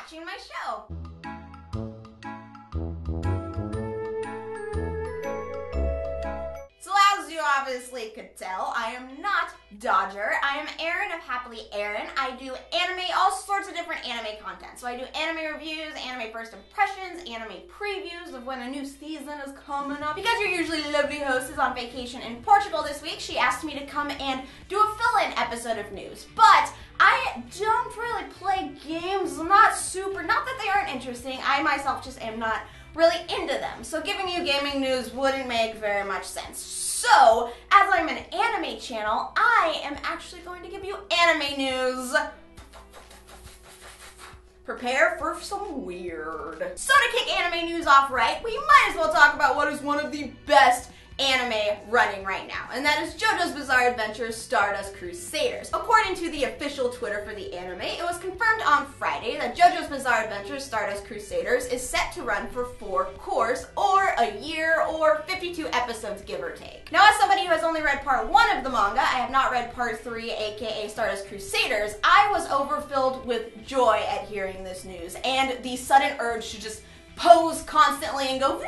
watching my show. So as you obviously could tell, I am not Dodger. I am Erin of Happily Erin. I do anime, all sorts of different anime content. So I do anime reviews, anime first impressions, anime previews of when a new season is coming up. Because your usually lovely host is on vacation in Portugal this week, she asked me to come and do a fill-in episode of news. But I don't really play games. Not that they aren't interesting. I myself just am not really into them. So giving you gaming news wouldn't make very much sense. So, as I'm an anime channel, I am actually going to give you anime news. Prepare for some weird. So to kick anime news off right, we might as well talk about what is one of the best anime running right now, and that is JoJo's Bizarre Adventure Stardust Crusaders. According to the official Twitter for the anime, it was confirmed on Friday that JoJo's Bizarre Adventure Stardust Crusaders is set to run for 4 course, or a year, or 52 episodes, give or take. Now, as somebody who has only read part 1 of the manga, I have not read part 3, aka Stardust Crusaders, I was overfilled with joy at hearing this news, and the sudden urge to just pose constantly and go, "Whee!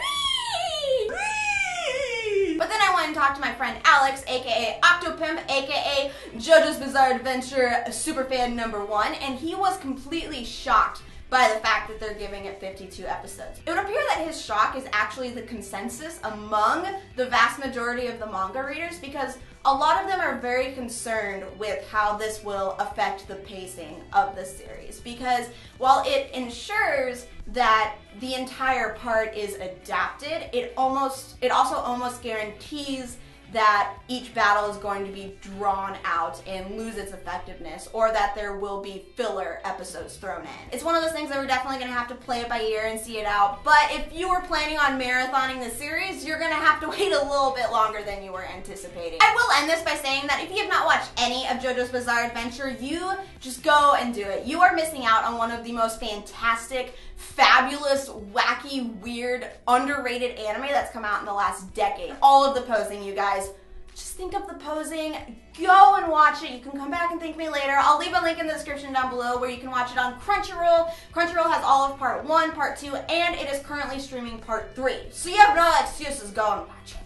But then I went and talked to my friend Alex, aka Octopimp, aka JoJo's Bizarre Adventure superfan #1, and he was completely shocked by the fact that they're giving it 52 episodes. It would appear that his shock is actually the consensus among the vast majority of the manga readers, because a lot of them are very concerned with how this will affect the pacing of the series, because while it ensures that the entire part is adapted, it also almost guarantees that each battle is going to be drawn out and lose its effectiveness, or that there will be filler episodes thrown in. It's one of those things that we're definitely going to have to play it by ear and see it out, but if you were planning on marathoning the series, you're going to have to wait a little bit longer than you were anticipating. I will end this by saying that if you have not watched any of JoJo's Bizarre Adventure, you just go and do it. You are missing out on one of the most fantastic, fabulous, wacky, weird, underrated anime that's come out in the last decade. All of the posing, you guys. Just think of the posing, go and watch it. You can come back and thank me later. I'll leave a link in the description down below where you can watch it on Crunchyroll. Crunchyroll has all of part 1, part 2, and it is currently streaming part 3. So you have no excuses, go and watch it.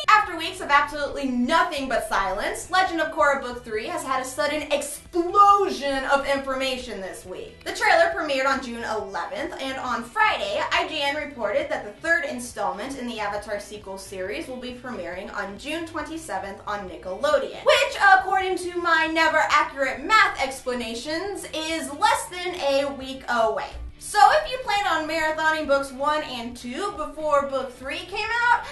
After weeks of absolutely nothing but silence, Legend of Korra Book 3 has had a sudden explosion of information this week. The trailer premiered on June 11th, and on Friday, IGN reported that the 3rd installment in the Avatar sequel series will be premiering on June 27th on Nickelodeon, which, according to my never accurate math explanations, is less than a week away. So if you plan on marathoning books 1 and 2 before book 3 came out,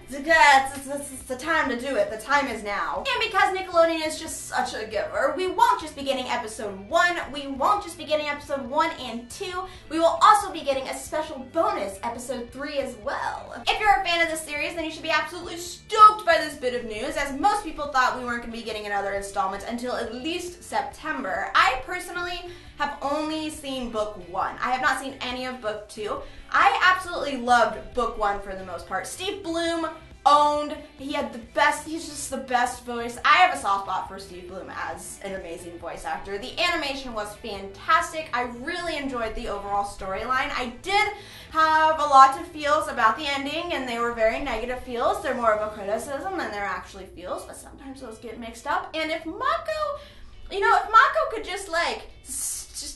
it's the time to do it. The time is now. And because Nickelodeon is just such a giver, we won't just be getting episode 1, we won't just be getting episode 1 and 2, we will also be getting a special bonus, episode 3 as well. If you're a fan of this series, then you should be absolutely stoked by this bit of news, as most people thought we weren't going to be getting another installment until at least September. I personally have only seen book 1. I have not seen any of book 2. I absolutely loved book 1 for the most part. Steve Blum owned, he had the best, he's just the best voice. I have a soft spot for Steve Blum as an amazing voice actor. The animation was fantastic. I really enjoyed the overall storyline. I did have a lot of feels about the ending, and they were very negative feels. They're more of a criticism than they're actually feels, but sometimes those get mixed up. And if Mako, if Mako could just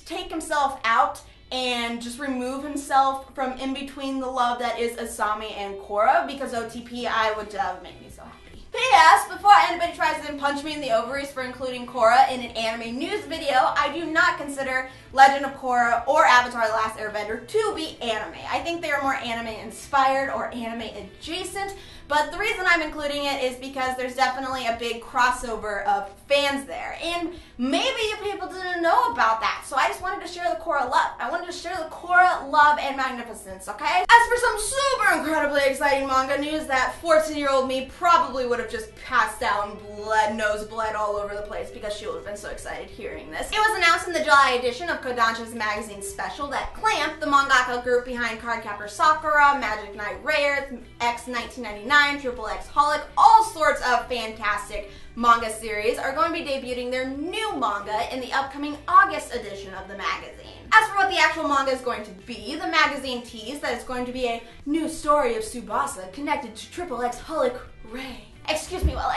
take himself out and just remove himself from in between the love that is Asami and Korra, because OTP, that would make me so happy. P.S. Before anybody tries to punch me in the ovaries for including Korra in an anime news video, I do not consider Legend of Korra or Avatar The Last Airbender to be anime. I think they are more anime inspired or anime adjacent, but the reason I'm including it is because there's definitely a big crossover of fans there, and maybe you people didn't know about that, so I just wanted to share the Korra love. I wanted to share the Korra love and magnificence, okay? As for some super incredibly exciting manga news, that 14-year-old me probably would have just passed out and nose bled all over the place because she would have been so excited hearing this. It was announced in the July edition of Kodansha's magazine special that Clamp, the mangaka group behind Cardcaptor Sakura, Magic Knight Rare, X 1999, Triple X Holic, all sorts of fantastic manga series, are going to be debuting their new manga in the upcoming August edition of the magazine. As for what the actual manga is going to be, the magazine teased that it's going to be a new story of Tsubasa connected to Triple X Holic Ray. Excuse me while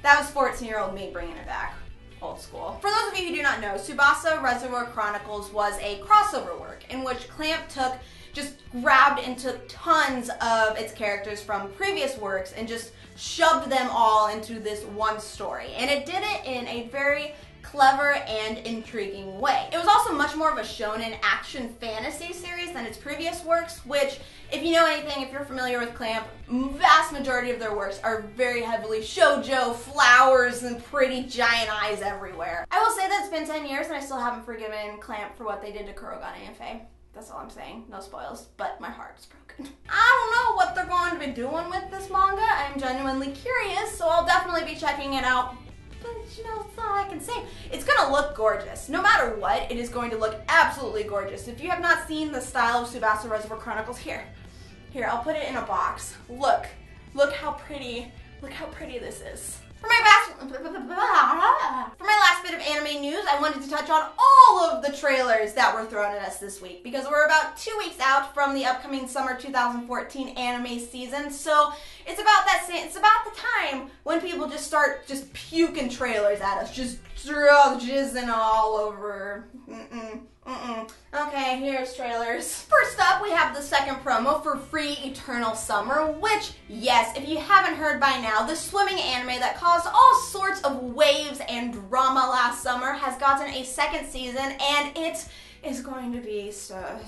that was 14-year-old me bringing it back. Old school. For those of you who do not know, Tsubasa Reservoir Chronicles was a crossover work in which Clamp just grabbed and took tons of its characters from previous works and just shoved them all into this one story. And it did it in a very clever and intriguing way. It was also much more of a shonen action fantasy series than its previous works, which, if you know anything, if you're familiar with Clamp, vast majority of their works are very heavily shoujo, flowers, and pretty giant eyes everywhere. I will say that it's been 10 years and I still haven't forgiven Clamp for what they did to Kurogane and Faye. That's all I'm saying. No spoils, but my heart is broken. I don't know what they're going to be doing with this manga. I'm genuinely curious, so I'll definitely be checking it out. But, you know, that's all I can say. It's gonna look gorgeous. No matter what, it is going to look absolutely gorgeous. If you have not seen the style of Tsubasa Reservoir Chronicles, here, I'll put it in a box. Look how pretty this is. For my last bit of anime news, I wanted to touch on all of the trailers that were thrown at us this week because we're about 2 weeks out from the upcoming summer 2014 anime season. So it's about the time when people just start puking trailers at us, just jizzing all over. Okay, here's trailers. First up, we have the second promo for Free Eternal Summer, which, yes, if you haven't heard by now, the swimming anime that caused all sorts of waves and drama last summer has gotten a second season, and it is going to be so good.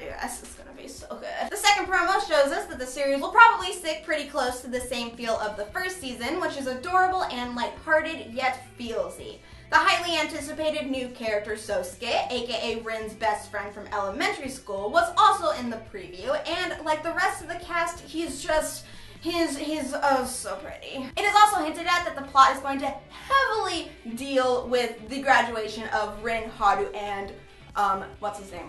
Yes, it's gonna be so good. The second promo shows us that the series will probably stick pretty close to the same feel of the first season, which is adorable and lighthearted yet feelsy. The highly anticipated new character Sosuke, aka Rin's best friend from elementary school, was also in the preview, and like the rest of the cast, he's oh so pretty. It is also hinted at that the plot is going to heavily deal with the graduation of Rin, Haru, and Makoto.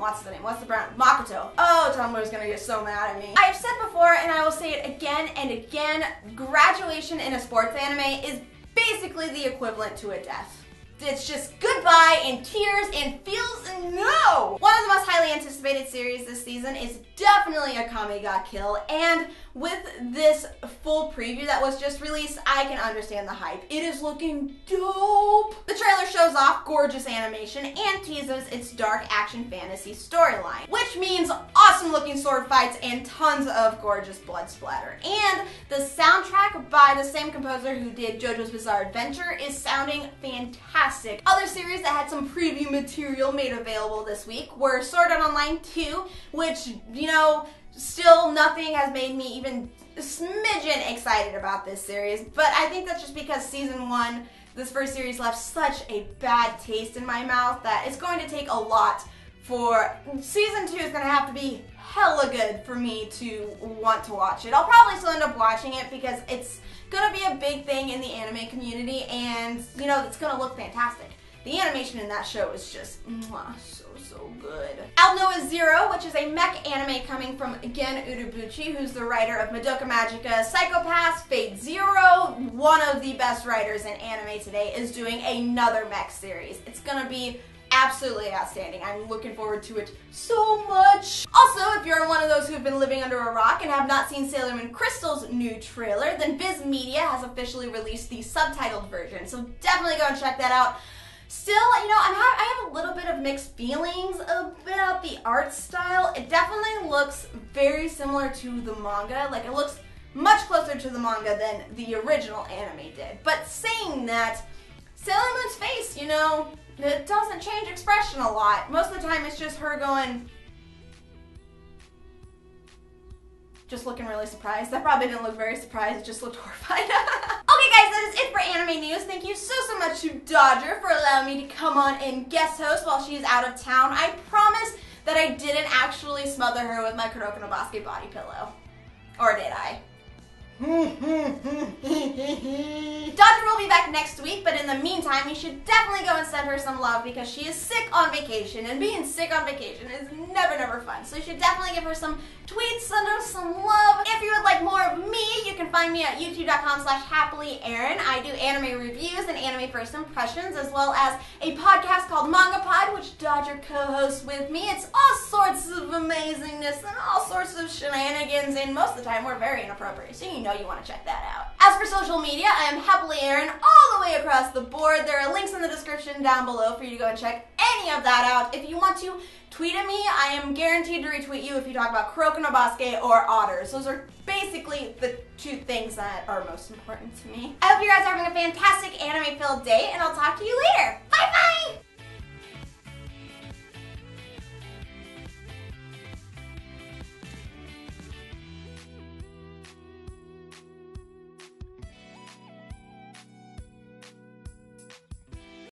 Oh, Tumblr's gonna get so mad at me. I have said before, and I will say it again and again, graduation in a sports anime is basically the equivalent to a death. It's just goodbye and tears and feels and no! One of the most highly anticipated series this season is definitely Akame Got Kill, and with this full preview that was just released, I can understand the hype. It is looking dope! The trailer shows off gorgeous animation and teases its dark action fantasy storyline, which means awesome looking sword fights and tons of gorgeous blood splatter. And the soundtrack by the same composer who did JoJo's Bizarre Adventure is sounding fantastic. Other series that had some preview material made available this week were Sword Art Online 2, which, you know, still nothing has made me even a smidgen excited about this series, but I think that's just because season 1, this first series, left such a bad taste in my mouth that it's going to take a lot for season 2 is going to have to be hella good for me to want to watch it. I'll probably still end up watching it because it's going to be a big thing in the anime community, and you know, it's going to look fantastic. The animation in that show is just so good. Aldnoah.Zero, which is a mech anime coming from Gen Urobuchi, who's the writer of Madoka Magica, Psycho-Pass, Fate Zero, one of the best writers in anime today, is doing another mech series. It's gonna be absolutely outstanding. I'm looking forward to it so much. Also, if you're one of those who've been living under a rock and have not seen Sailor Moon Crystal's new trailer, then Viz Media has officially released the subtitled version, so definitely go and check that out. Still, you know, I have a little bit of mixed feelings about the art style. It definitely looks very similar to the manga. Like, it looks much closer to the manga than the original anime did. But saying that, Sailor Moon's face, you know, it doesn't change expression a lot. Most of the time it's just her going, just looking really surprised. That probably didn't look very surprised, it just looked horrified. Okay guys, that is it for Anime News. Thank you so much to Dodger for allowing me to come on and guest host while she's out of town. I promise that I didn't actually smother her with my Kuroko no Basuke body pillow. Or did I? Dodger will be back next week, but in the meantime, you should definitely go and send her some love because she is sick on vacation, and being sick on vacation is never fun. So you should definitely give her some tweets, send her some love. If you would like more of me, you can find me at youtube.com/happilyerin. I do anime reviews and anime first impressions, as well as a podcast called Manga Pod, which Dodger co-hosts with me. It's all sorts of amazingness and all sorts of shenanigans, and most of the time we're very inappropriate, so you know you want to check that out. As for social media, I am Happily Erin all the way across the board. There are links in the description down below for you to go and check any of that out. If you want to tweet at me, I am guaranteed to retweet you if you talk about Kuroko no Basuke or otters. Those are basically the two things that are most important to me. I hope you guys are having a fantastic anime-filled day, and I'll talk to you later. Bye-bye!